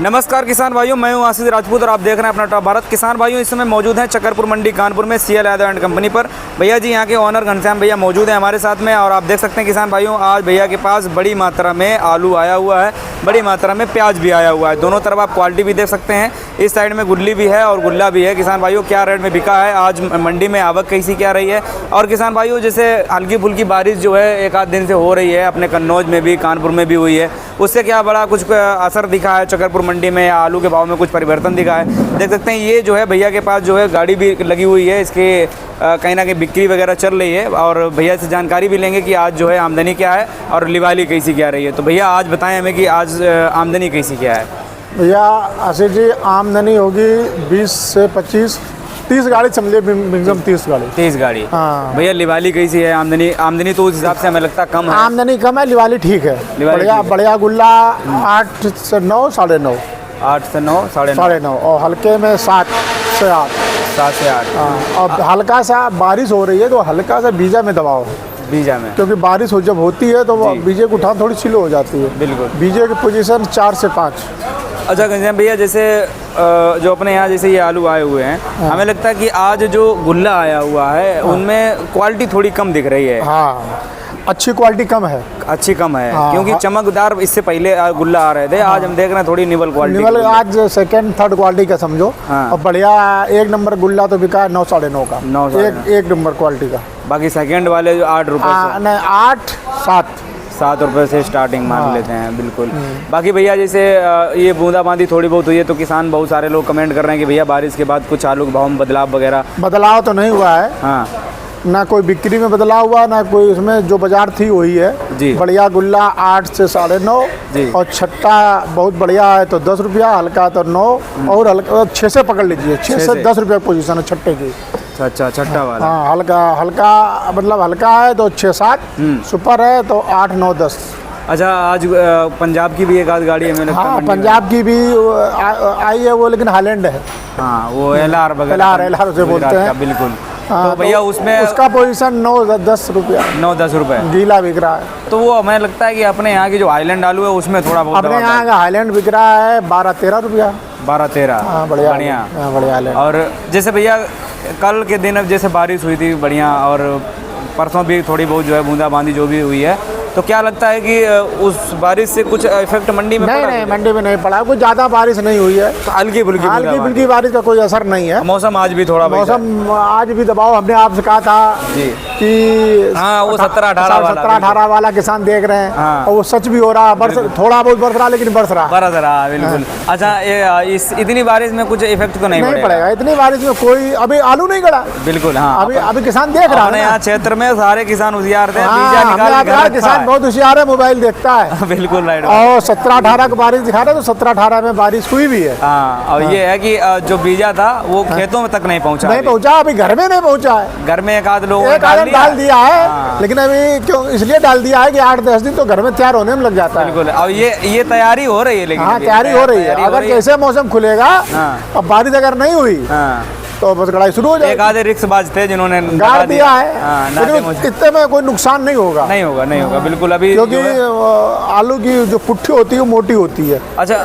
नमस्कार किसान भाइयों, मैं हूं आशीष राजपूत और आप देख रहे हैं अपना टॉप भारत। किसान भाइयों, इस समय मौजूद हैं चकरपुर मंडी कानपुर में CL यादव एंड कंपनी पर। भैया जी यहाँ के ओनर घनश्याम भैया मौजूद हैं हमारे साथ में। और आप देख सकते हैं किसान भाइयों, आज भैया के पास बड़ी मात्रा में आलू आया हुआ है, बड़ी मात्रा में प्याज भी आया हुआ है। दोनों तरफ आप क्वालिटी भी देख सकते हैं। इस साइड में गुल्ली भी है और गुल्ला भी है। किसान भाइयों, क्या रेट में बिका है, आज मंडी में आवक कैसी क्या रही है। और किसान भाइयों, जैसे हल्की फुल्की बारिश जो है एक आध दिन से हो रही है, अपने कन्नौज में भी कानपुर में भी हुई है, उससे क्या बड़ा कुछ असर दिखा है चकरपुर मंडी में या आलू के भाव में कुछ परिवर्तन दिखा है। देख सकते हैं ये जो है भैया के पास जो है गाड़ी भी लगी हुई है, इसके कहीं ना कहीं बिक्री वगैरह चल रही है। और भैया से जानकारी भी लेंगे कि आज जो है आमदनी क्या है और लिवाली कैसी क्या रही है। तो भैया आज बताएं हमें कि आज आमदनी कैसी क्या है। भैया आशीष जी, आमदनी होगी 20 से 25 30 गाड़ी समझिए, मिनिमम 30 गाड़ी। 30 गाड़ी। हाँ भैया लिवाली कैसी है, आमदनी तो उस हिसाब से हमें लगता है कम है। आमदनी कम है, लिवाली ठीक है। बढ़िया गुल्ला 8 से 9, 9.5। 8 से 9, 9.5 और हल्के में 7 से 8। 7 से 8। हाँ, और हल्का सा बारिश हो रही है तो हल्का सा बीजा में दबाव है। बीजा में, क्योंकि बारिश जब होती है तो बीजे की उठान थोड़ी स्लो हो जाती है। बिल्कुल। बीजे की पोजीशन 4 से 5। अच्छा घनश्याम भैया, जैसे जो अपने यहाँ जैसे ये आलू आए हुए हैं, हमें लगता है कि आज जो गुल्ला आया हुआ है उनमें क्वालिटी थोड़ी कम दिख रही है। हाँ, अच्छी क्वालिटी कम है। अच्छी कम है। हाँ, क्योंकि चमकदार इससे पहले गुल्ला आ रहे थे। आज हम देख रहे हैं थोड़ी निवल क्वालिटी। निवल आज सेकंड थर्ड क्वालिटी का समझो। हाँ। और बढ़िया एक नंबर गुल्ला तो बिका 9, 9.5 का। 9, एक नंबर क्वालिटी का। बाकी सेकंड वाले जो 8 रुपये नहीं, 8, 7 रुपये से स्टार्टिंग मान लेते हैं। बिल्कुल। बाकी भैया जैसे ये बूंदाबांदी थोड़ी बहुत हुई है तो किसान बहुत सारे लोग कमेंट कर रहे हैं कि भैया बारिश के बाद कुछ आलू के भाव में बदलाव वगैरह। बदलाव तो नहीं हुआ है। हाँ, ना कोई बिक्री में बदलाव हुआ, ना कोई उसमें जो बाजार थी वही है जी। बढ़िया गुल्ला 8 से 9.5 जी। और छट्टा बहुत बढ़िया है तो 10 रुपया, हल्का तो 9 और हल्का 6 से पकड़ लीजिए। 6 से 10 रुपये पोजीशन है छट्टे की। अच्छा, छट्टा वाला। हाँ, हल्का मतलब हल्का है तो 6, 7, सुपर है तो 8, 9, 10। अच्छा, आज पंजाब की भी एक आध गाड़ी है। हाँ, पंजाब की भी आई है वो, लेकिन हाईलैंड है। हाँ, वो LR से बोलते हैं। बिल्कुल। हाँ, तो भैया उसमें उसका पोजीशन 9-10 रुपया, 9-10 रुपये गीला बिक रहा है। तो वो हमें लगता है कि अपने यहाँ की जो हाईलैंड आलू है उसमें थोड़ा बहुत अपने यहाँ का हाईलैंड बिक रहा है 12-13 रुपया। 12-13। हाँ, बढ़िया हाईलैंड। और जैसे भैया कल के दिन अब जैसे बारिश हुई थी बढ़िया, और परसों भी थोड़ी बहुत जो है बूंदाबांदी जो भी हुई है, तो क्या लगता है कि उस बारिश से कुछ इफेक्ट मंडी में पड़ा? नहीं, मंडी में नहीं पड़ा। कुछ ज़्यादा बारिश नहीं हुई है। हल्की फुल्की बारिश का कोई असर नहीं है। मौसम आज भी थोड़ा मौसम आज भी दबाव हमने आपसे कहा था जी कि हाँ, वो 17-18 वाला किसान देख रहे हैं। हाँ। और वो सच भी हो रहा, थोड़ा बहुत बरस रहा, लेकिन बरस रहा। बिल्कुल। अच्छा, इस इतनी बारिश में कुछ इफेक्ट तो नहीं पड़ेगा। इतनी बारिश में कोई अभी आलू नहीं गड़ा। बिल्कुल। हाँ, अभी किसान देख रहा है। यहाँ क्षेत्र में सारे किसान होशियार थे। किसान बहुत होशियार है, मोबाइल देखता है। बिल्कुल राइट। और 17-18 की बारिश दिखा रहे तो 17-18 में बारिश हुई भी है। हाँ, और ये है कि जो बीजा था वो खेतों में तक नहीं पहुंचा। अभी घर में नहीं पहुंचा है। घर में एक आध लोग डाल दिया है। हाँ। लेकिन अभी क्यों इसलिए डाल दिया है कि 8-10 दिन तो घर में तैयार होने में लग जाता है। बिल्कुल। और ये तैयारी हो रही है। लेकिन हाँ, तैयारी हो रही है। अगर कैसे मौसम खुलेगा, अब बारिश अगर नहीं हुई तो बस गड़ाई शुरू हो जाएगी। एक आधे रिक्शबाज थे जिन्होंने गाड़ दिया है। इतने में कोई नुकसान नहीं होगा। नहीं होगा। बिल्कुल। अभी क्योंकि आलू की जो पुट्ठी होती है वो मोटी होती है। अच्छा,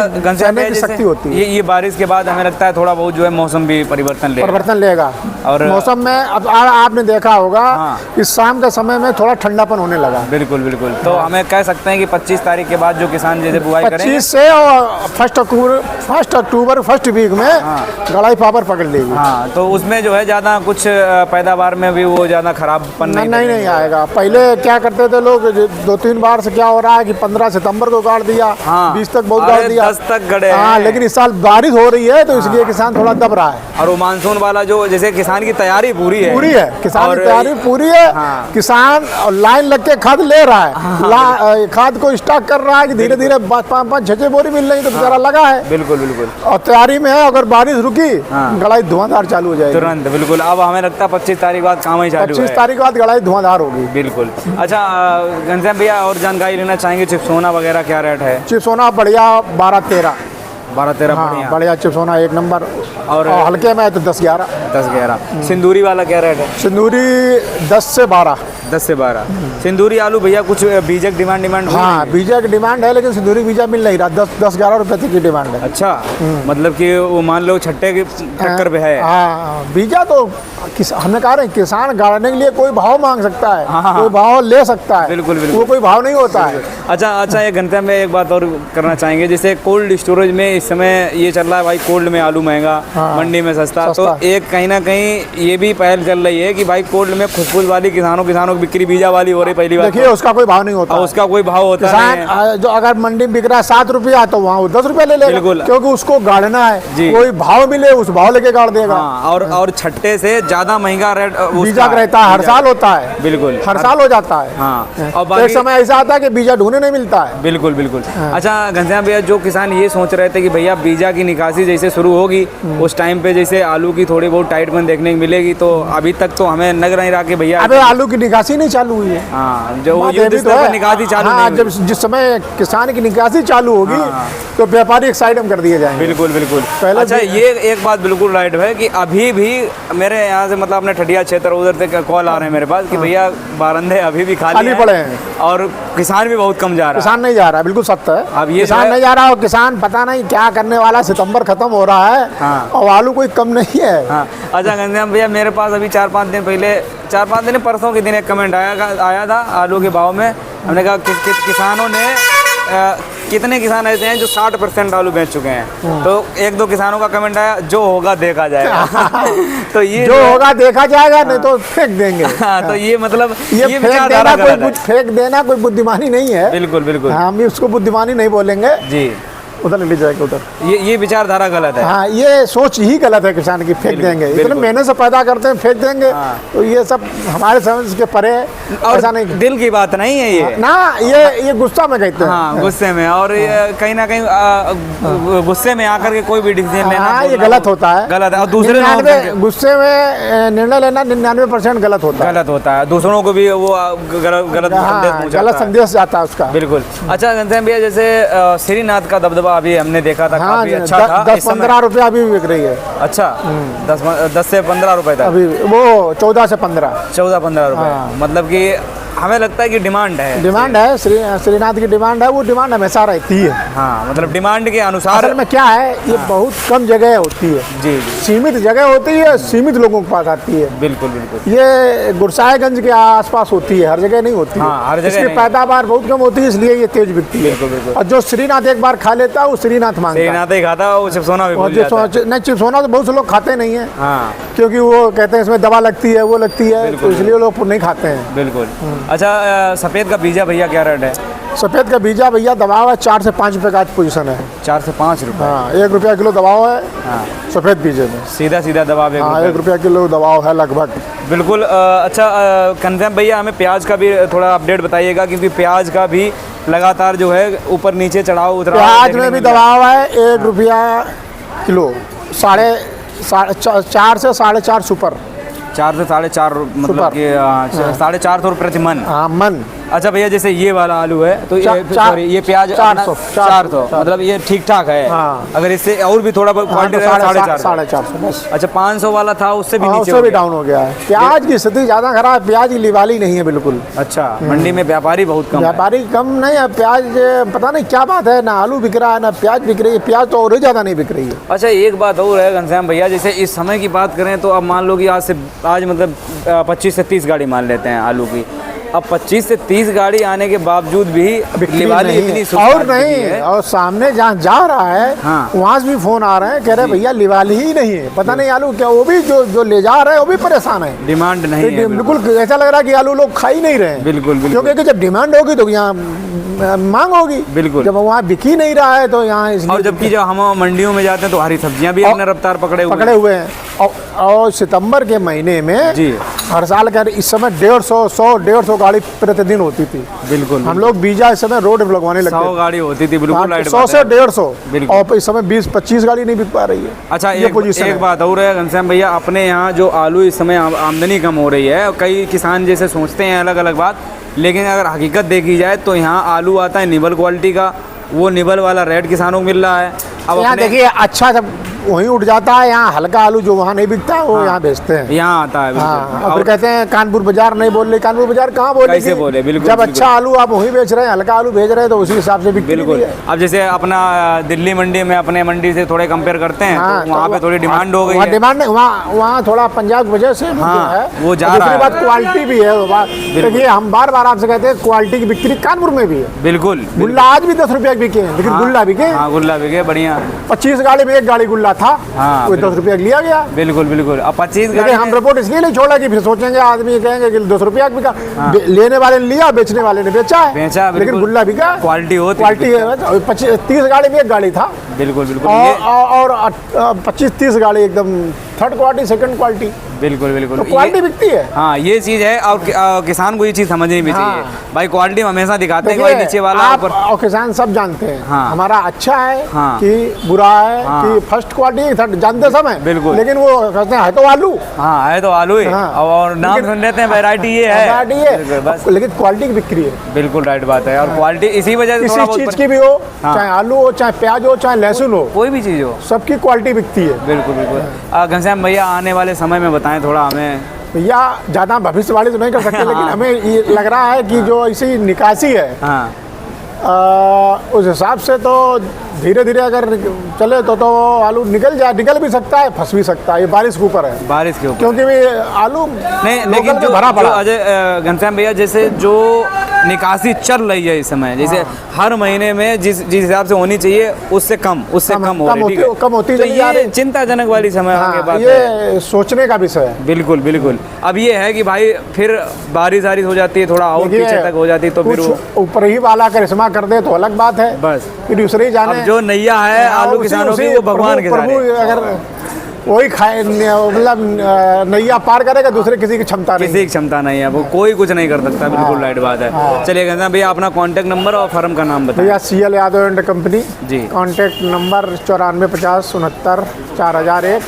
घनश्याम की शक्ति होती है। ये बारिश के बाद हमें लगता है थोड़ा बहुत जो है मौसम भी परिवर्तन लेगा। और मौसम में अब आपने देखा होगा कि शाम के समय में थोड़ा ठंडापन होने लगा। बिल्कुल। तो हमें कह सकते हैं कि 25 तारीख के बाद जो किसान जैसे बुआई करेंगे 25 से और 1 अक्टूबर फर्स्ट वीक में गड़ाई पावर पकड़ लेगी। हाँ, तो उसमें जो है ज़्यादा कुछ पैदावार में भी वो ज़्यादा खराबपन नहीं आएगा। पहले क्या करते थे लोग, 2-3 बार से क्या हो रहा है कि 15 सितंबर को गाड़ दिया। हाँ। 20 तक बहुत गाड़ दिया, 10 तक गड़े। हाँ, लेकिन इस साल बारिश हो रही है तो इसलिए किसान थोड़ा दब रहा है। और वो मानसून वाला जो जैसे किसान की तैयारी पूरी है। किसान की तैयारी पूरी है। हाँ। किसान लाइन लग के खाद ले रहा है। खाद को स्टॉक कर रहा है कि धीरे धीरे 5-6 बोरी मिल रही तो बेचारा लगा है। बिल्कुल। और तैयारी में है। अगर बारिश रुकी गड़ाई धुआंधार चालू हो जाएगी तुरंत। बिल्कुल। अब हमें लगता है 25 तारीख बाद काम ही चालू है। 25 तारीख बाद गड़ाई धुआंधार होगी। बिल्कुल। अच्छा घनश्याम भैया, और जानकारी लेना चाहेंगे चिप्सोना वगैरह क्या रेट है? चिप्सोना बढ़िया 12-13। 12-13 बढ़िया चिप्सोना एक नंबर। और हल्के में है तो 10-11। सिंदूरी वाला क्या रेट है? सिंदूरी 10 से 12। 10 से 12। सिंदूरी आलू भैया कुछ बीजक डिमांड हुई हाँ, नहीं है? बीजा की डिमांड है, लेकिन सिंदूरी बीजा मिल नहीं रहा। 10-11 रुपए तक की डिमांड है। अच्छा, मतलब कि वो मान लो छट्टे के टक्कर पे है। हाँ, बीजा तो हमने कहा रहे किसान गाड़ने के लिए कोई भाव मांग सकता है, हाँ। कोई भाव ले सकता है। बिल्कुल, बिल्कुल। वो कोई भाव नहीं होता है। अच्छा, ये घनश्याम में एक बात और करना चाहेंगे, जैसे कोल्ड स्टोरेज में इस समय ये चल रहा है भाई, कोल्ड में आलू महंगा, हाँ। मंडी में सस्ता। तो एक कहीं ना कहीं ये भी पहल चल रही है कि भाई कोल्ड में खुशबू वाली किसानों की बिक्री बीजा वाली हो रही। पहली बात देखिए, उसका कोई भाव नहीं होता, उसका कोई भाव होता नहीं है। किसान जो अगर मंडी में बिक रहा है 7 रुपया, तो वहाँ वो 10 रुपया ले लेगा, बिल्कुल। क्योंकि उसको गाड़ना है। जी। कोई भाव मिले उस भाव लेके गाड़ देगा। हाँ, और छट्टे से ज्यादा महंगा रेट बीजा का रहता है, हर साल होता है। बिल्कुल, हर साल हो जाता है। हाँ, और एक बाकी समय ऐसा आता है कि बीजा ढूंढने नहीं मिलता है। बिल्कुल। अच्छा घनश्याम भैया, जो किसान ये सोच रहे थे कि भैया बीजा की निकासी जैसे शुरू होगी उस टाइम पे जैसे आलू की थोड़ी बहुत टाइटपन देखने को मिलेगी, तो अभी तक तो हमें लग नहीं रहा कि भैया अबे आलू की निकासी नहीं चालू हुई है। हाँ, जो बात युद्ध ये भी स्तर तो पर है। निकासी चालू हाँ, नहीं जब जिस समय किसान की निकासी चालू होगी तो व्यापारी एक साइड में कर दिए जाएंगे। बिल्कुल। पहले अच्छा, ये एक बात बिल्कुल राइट है कि अभी भी मेरे यहाँ से मतलब अपने ठटिया क्षेत्र उधर से कॉल आ रहे हैं मेरे पास कि भैया बारंदे अभी भी खाली पड़े हैं और किसान भी बहुत कम जा रहा है। किसान नहीं जा रहा है, बिल्कुल सत्य है। अब ये किसान नहीं जा रहा और किसान पता नहीं क्या करने वाला। सितंबर खत्म हो रहा है। हाँ। और आलू कोई कम नहीं है। हाँ। अच्छा घनश्याम भैया, मेरे पास अभी 4-5 दिन पहले, 4-5 दिन परसों के दिन एक कमेंट आया था आलू के भाव में। हमने कहा किसानों ने कितने किसान ऐसे हैं जो 60% आलू बेच चुके हैं। तो 1-2 किसानों का कमेंट आया, जो होगा देखा जाएगा। तो ये जो होगा देखा जाएगा, नहीं तो फेंक देंगे। हाँ, तो ये मतलब ये फेंक देना कोई कुछ फेंक देना कोई बुद्धिमानी नहीं है। बिल्कुल। हम भी उसको बुद्धिमानी नहीं बोलेंगे जी। उधर ले जाएगा उधर। ये विचारधारा गलत है। हाँ, ये सोच ही गलत है किसान की। फेंक देंगे, इतने मेहनत से पैदा करते हैं, फेंक देंगे। तो ये सब हमारे समझ के परे है। और ऐसा नहीं, दिल की बात नहीं है ये ना, ये गुस्सा में कहते हैं। हाँ, गुस्से में, और ये कहीं ना कहीं गुस्से में आकर के कोई भी डिसीजन लेना, हाँ, ये गलत होता है। गलत है। और दूसरे गुस्से में निर्णय लेना 99% गलत होता है। दूसरों को भी वो गलत संदेश जाता है उसका। बिल्कुल। अच्छा घनश्याम भैया, जैसे श्रीनाथ का दबदबा अभी हमने देखा था, काफी अच्छा था। 10-15 रुपया अभी भी बिक रही है। अच्छा, 10 से 15 रुपए तक। अभी वो 14 से 15। 14-15 रुपए। मतलब कि हमें लगता है कि डिमांड है श्रीनाथ की डिमांड है। वो डिमांड हमेशा रहती है। हाँ, मतलब डिमांड के अनुसार। असल में क्या है, ये बहुत कम जगह होती है। जी। सीमित जगह होती है, सीमित लोगों के पास आती है। बिल्कुल। ये गुरसाएगंज के आसपास होती है, हर जगह नहीं होती है। हर जगह इसकी पैदावार बहुत कम होती है, इसलिए ये तेज बिकती है। बिल्कुल। और जो श्रीनाथ एक बार खा लेता है वो श्रीनाथ मांगता है। श्रीनाथ ही खाता है, वो चिप्सोना भी भूल जाता है। नहीं, चिप्सोना तो बहुत से लोग खाते नहीं है। हाँ, क्योंकि वो कहते हैं इसमें दवा लगती है, वो लगती है, तो इसलिए लोग नहीं खाते हैं। बिल्कुल। अच्छा, सफ़ेद का बीजा भैया क्या रेट है? सफ़ेद का बीजा भैया दबाव है 4 से 5 रुपये का आज पोजीशन है। 4 से 5 रुपये। हाँ, 1 रुपया किलो दबाव है। हाँ, सफ़ेद बीजे में सीधा दबाव 1 रुपया किलो दबाव है लगभग। बिल्कुल। अच्छा घनश्याम भैया, हमें प्याज का भी थोड़ा अपडेट बताइएगा, क्योंकि प्याज का भी लगातार जो है ऊपर नीचे चढ़ाव उतराव। प्याज में भी दबाव है 1 रुपया किलो, 4 से 4.5 सुपर। 4 से 4.5, मतलब कि 450 प्रति मन। हाँ, मन। अच्छा भैया, जैसे ये वाला आलू है तो ये प्याज 400, मतलब ये ठीक ठाक है। हाँ। अगर इससे और भी थोड़ा क्वालिटी 450 बस। अच्छा, 500 वाला था, उससे भी नीचे, उससे भी डाउन हो गया है। प्याज की स्थिति ज़्यादा खराब। प्याज की लिवाली नहीं है बिल्कुल। अच्छा, मंडी में व्यापारी बहुत कम है। व्यापारी कम नहीं है। प्याज पता नहीं क्या बात है, ना आलू बिक रहा है ना प्याज बिक रही है। प्याज तो और ही ज़्यादा नहीं बिक रही है। अच्छा, एक बात और है घनश्याम भैया, जैसे इस समय की बात करें तो अब मान लो कि आज मतलब 25 से 30 गाड़ी मान लेते हैं आलू की। अब 25 से 30 गाड़ी आने के बावजूद भी लिवाली इतनी और नहीं है। और सामने जहाँ जा रहा है, हाँ, वहाँ से भी फोन आ रहे हैं, कह रहे भैया लिवाली ही नहीं है। पता नहीं आलू क्या, वो भी जो ले जा रहे हैं वो भी परेशान है। डिमांड नहीं है। बिल्कुल ऐसा लग रहा है कि आलू लोग खा ही नहीं रहे हैं। बिल्कुल। क्योंकि जब डिमांड होगी तो यहाँ मांग होगी। बिल्कुल। जब वहाँ बिक ही नहीं रहा है तो यहाँ, और जबकि जब हम मंडियों में जाते हैं तो हरी सब्जियां भी अपने रफ्तार पकड़े हुए हैं। और सितंबर के महीने में जी हर साल का इस समय 150 गाड़ी प्रतिदिन होती थी। बिल्कुल। हम लोग बीजा इस समय रोड लगवाने लगे, 100 गाड़ी होती थी। बिल्कुल, 100 से 150, और इस समय 20-25 गाड़ी नहीं बिक पा रही है। अच्छा, एक बात और है घनश्याम भैया, अपने यहाँ जो आलू इस समय आमदनी कम हो रही है, कई किसान जैसे सोचते हैं अलग अलग बात, लेकिन अगर हकीकत देखी जाए तो यहाँ आलू आता है निबल क्वालिटी का, वो निबल वाला रेट किसानों को मिल रहा है। अब यहाँ देखिए, अच्छा जब वहीं उठ जाता है। यहाँ हल्का आलू जो वहाँ नहीं बिकता है वो यहाँ बेचते हैं। यहाँ आता है हाँ, बिल्कुल। और फिर कहते हैं कानपुर बाजार नहीं बोल रहे। कानपुर बाजार कहाँ बोले? कैसे बोले? बिल्कुल जब बिल्कुल। अच्छा आलू आप वहीं बेच रहे हैं, हल्का आलू भेज रहे हैं, तो उसी हिसाब से बिक्री बिल्कुल। भी है। अब जैसे अपना दिल्ली मंडी में अपने मंडी से थोड़े कंपेयर करते हैं हाँ, तो वहाँ पे थोड़ी डिमांड हो गई वहाँ है। डिमांड नहीं, वहाँ थोड़ा पंजाब की वजह से हाँ, है वो जा और रहा दूसरी है। बात क्वालिटी भी है। देखिए हम बार बार आपसे कहते हैं क्वालिटी की बिक्री कानपुर में भी है। बिल्कुल। गुल्ला आज भी 10 रुपया बिके हैं, लेकिन गुल्ला बिके। हाँ, गुल्ला बिके बढ़िया। 25 गाड़ी में एक गाड़ी गुल्ला था, हाँ, वो 10 रुपया लिया गया। बिल्कुल बिल्कुल। अब 25 लेकिन हम रिपोर्ट इसलिए नहीं छोड़ा कि फिर सोचेंगे आदमी कहेंगे कि 10 रुपया बिका। लेने वाले ने लिया, बेचने वाले ने बेचा है, बेचा, लेकिन बिल्कुल। गुल्ला बिका। क्वालिटी होती, क्वालिटी है। 30 गाड़ी में एक गाड़ी था। बिल्कुल बिल्कुल। और 25-30 गाड़ी एकदम थर्ड क्वालिटी, सेकंड क्वालिटी। बिल्कुल बिल्कुल। तो क्वालिटी बिकती है। हाँ, ये चीज़ है। और किसान को ये चीज़ समझनी भी चाहिए भाई। क्वालिटी हमेशा दिखाते हैं कि भाई नीचे वाला आप ऊपर। और किसान सब जानते हैं हाँ। हमारा अच्छा है हाँ। कि बुरा है कि फर्स्ट क्वालिटी थर्ड, जानते समय बिल्कुल। लेकिन वो कहते हैं तो आलू। हाँ, है तो आलू ही। हाँ। और नाम लेकिन- सुन लेते हैं वैरायटी ये है। वैरायटी है, बस लेकिन क्वालिटी की बिक्री है। बिल्कुल राइट बात है। और क्वालिटी इसी वजह से किसी थोड़ा बहुत चीज की भी हो, हाँ। चाहे आलू हो, चाहे प्याज हो, चाहे लहसुन हो, कोई भी चीज़ हो। सबकी क्वालिटी बिकती है। बिल्कुल बिल्कुल। घनश्याम भैया आने वाले समय में बताएं थोड़ा हमें। भैया ज़्यादा भविष्यवाणी तो नहीं कर सकते, लेकिन हमें ये लग रहा है कि जो ऐसी निकासी है हाँ, उस हिसाब से तो धीरे धीरे अगर चले तो आलू निकल भी सकता है, फंस भी सकता है। ये बारिश के ऊपर है, बारिश के ऊपर। क्योंकि भी आलू नहीं, लोकल लेकिन में जो भरा पड़ा। अजय घनश्याम भैया जैसे जो निकासी चल रही है इस समय, जैसे हर महीने में जिस हिसाब से होनी चाहिए उससे कम हो रही, ठीक है? कम होती तो चली जा ये रही। चिंताजनक वाली समय हाँ, की बात है। ये सोचने का विषय है। बिल्कुल बिल्कुल। अब ये है कि भाई फिर बारिश हो जाती है, थोड़ा और देखिए, पीछे तक हो जाती है, तो फिर वो कुछ ऊपर ही वाला करिश्मा कर दे तो अलग बात है। बस फिर दूसरे ही जाने। अब जो नैया है आलू किसानों की, वो भगवान के प्रभु सारे। अगर वही खाए, मतलब नैया पार करेगा, दूसरे किसी की क्षमता नहीं। किसी की क्षमता नहीं है, वो कोई कुछ नहीं कर सकता। बिल्कुल राइट बात है। चलिए घनश्याम भैया अपना कांटेक्ट नंबर और फर्म का नाम बताइए। भैया CL Yadav and company ji. Contact number 9450694001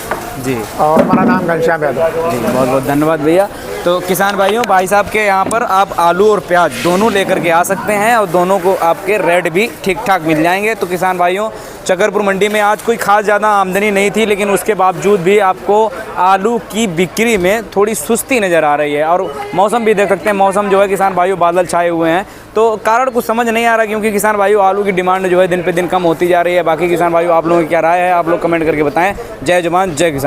जी और हमारा नाम घनश्याम यादव। जी, बहुत बहुत धन्यवाद भैया। तो किसान भाइयों, भाई साहब के यहाँ पर आप आलू और प्याज दोनों लेकर के आ सकते हैं और दोनों को आपके रेट भी ठीक ठाक मिल जाएंगे। तो किसान भाइयों, चकरपुर मंडी में आज कोई खास ज़्यादा आमदनी नहीं थी, लेकिन उसके बावजूद भी आपको आलू की बिक्री में थोड़ी सुस्ती नज़र आ रही है। और मौसम भी देख सकते हैं, मौसम जो है किसान भाइयों बादल छाए हुए हैं, तो कारण कुछ समझ नहीं आ रहा, क्योंकि किसान भाइयों आलू की डिमांड जो है दिन पे दिन कम होती जा रही है। बाकी किसान भाइयों, आप लोगों की क्या राय है, आप लोग कमेंट करके बताएं। जय जवान जय किसान।